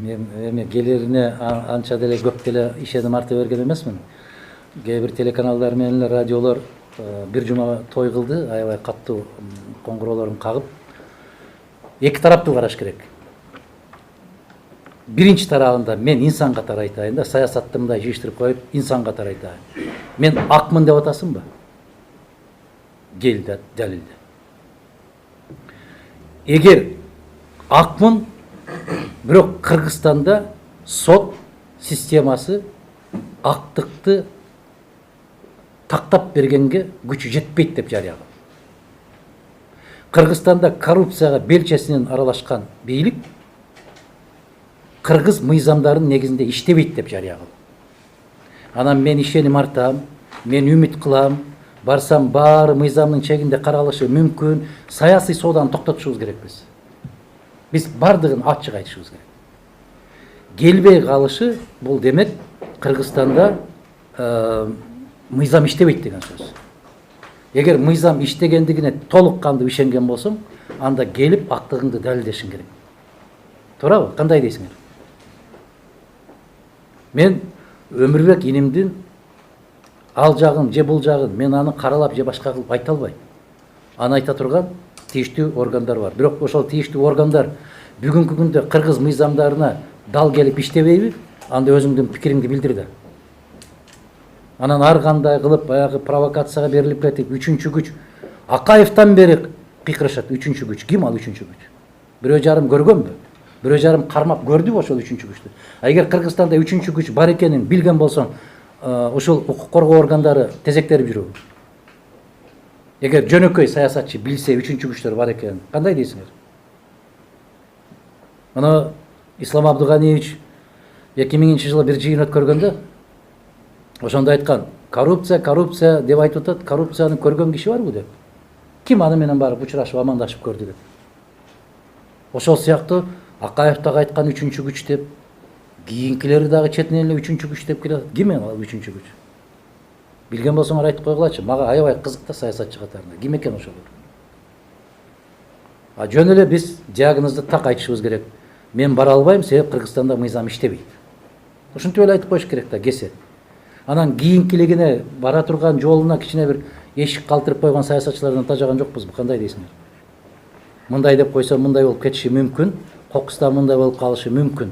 Мен эми келерине анча деле көп деле ишеним арта берген эмесмин. Кээ бир телеканалдар менен эле радиолор бир жума той кылды, аябай каттуу коңгуроолорун кагып. Эки тараптуу караш керек. Биринчи тарабында мен инсан катары айтайын да, саясатты мындай жыйыштырып коюп, инсан катары айтайын. Мен акмын деп атасыңбы? Кел да далилде. Эгер акмын, бирок Кыргызстанда сот системасы актыкты тактап бергенге күчү жетпейт деп жарыя кылды. Кыргызстанда коррупцияга белчесинен аралашкан бийлик кыргыз мыйзамдарын негизинде иштебейт деп жарыя кылды. Анан мен ишеним артам, мен үмүт кылам, барсам баары мыйзамдын чегинде каралышы мүмкүн, саясий сооданы токтотушубуз керекпиз. Биз бардыгын ачык айтышыбыз керек. Келбей калышы бул демек Кыргызстанда мыйзам иштебейт деген сөз. Эгер мыйзам иштегендигине толук кандуу ишенген болсоң, анда келип актыгыңды далилдешиң керек. Туурабы? Кандай дейсиңер? Мен Өмүрбек инимдин ал жагын же бул жагын мен аны каралап же башка кылып айта албайм. Аны айта турган тийиштүү органдар бар. Бирок ошол тийиштүү органдар бүгүнкү күндө кыргыз мыйзамдарына дал келип иштебейби? Анда өзүңдүн пикириңди билдир да. Анан ар кандай кылып баягы провокацияга берилип кетип, үчүнчү күч Акаевтан бери кыйкырышат. Үчүнчү күч ким ал үчүнчү күч? Бирөө жарым көргөнбү? Бирөө жарым кармап көрдүбү ошол үчүнчү күчтү? Эгер Кыргызстанда үчүнчү күч бар экенин билген болсоң, ошол укук коргоо органдары тезектерип жүрөбү? Эгер жөнөкөй саясатчы билсе үчүнчү күчтөр бар экенин, кандай дейсиңер? Мына Ислам Абдыганиевич 2000 жылы бир жыйын өткөргөндө ошондо айткан, коррупция деп айтып атат, коррупцияны көргөн киши барбы деп. Ким аны менен барып учурашып амандашып көрдү деп. Ошол сыяктуу Акаев дагы айткан үчүнчү күч деп, кийинкилери дагы четинен эле үчүнчү күч деп келет. Ким ал үчүнчү күч? Билген болсоңор айтып койгулачы. Мага аябай кызык да саясатчы катарында. Ким экен ошолор? Жөн эле биз диагнозду так айтышыбыз керек. Мен бара албайм, себеп Кыргызстанда мыйзам иштебейт. Ушинтип эле айтып коюш керек да, кесе. Анан кийинкилигине бара турган жолуна кичине бир эшик калтырып койгон саясатчылардан тажаган жокпузбу? Кандай дейсиңер? Мындай деп койсо мындай болуп кетиши мүмкүн, кокуста мындай болуп калышы мүмкүн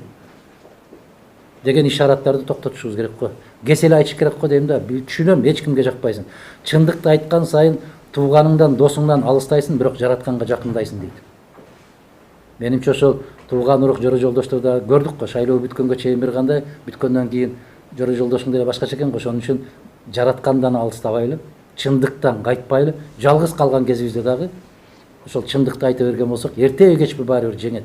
деген ишараттарды токтотушубуз керек го. Кесе эле айтыш керек го дейм да. Түшүнөм, эч кимге жакпайсың. Чындыкты айткан сайын тууганыңдан, досуңдан алыстайсың, бирок жаратканга жакындайсың дейт. Менимче ошол тууган урук жора жолдошторду көрдүк го, шайлоо бүткөнгө чейин бир кандай, бүткөндөн кийин жора жолдошуң деле башкача экен го. Ошон үчүн жараткандан алыстабайлы, чындыктан кайтпайлы, жалгыз калган кезибизде дагы ошол чындыкты айта берген болсок, эртеби кечпи баары бир жеңет.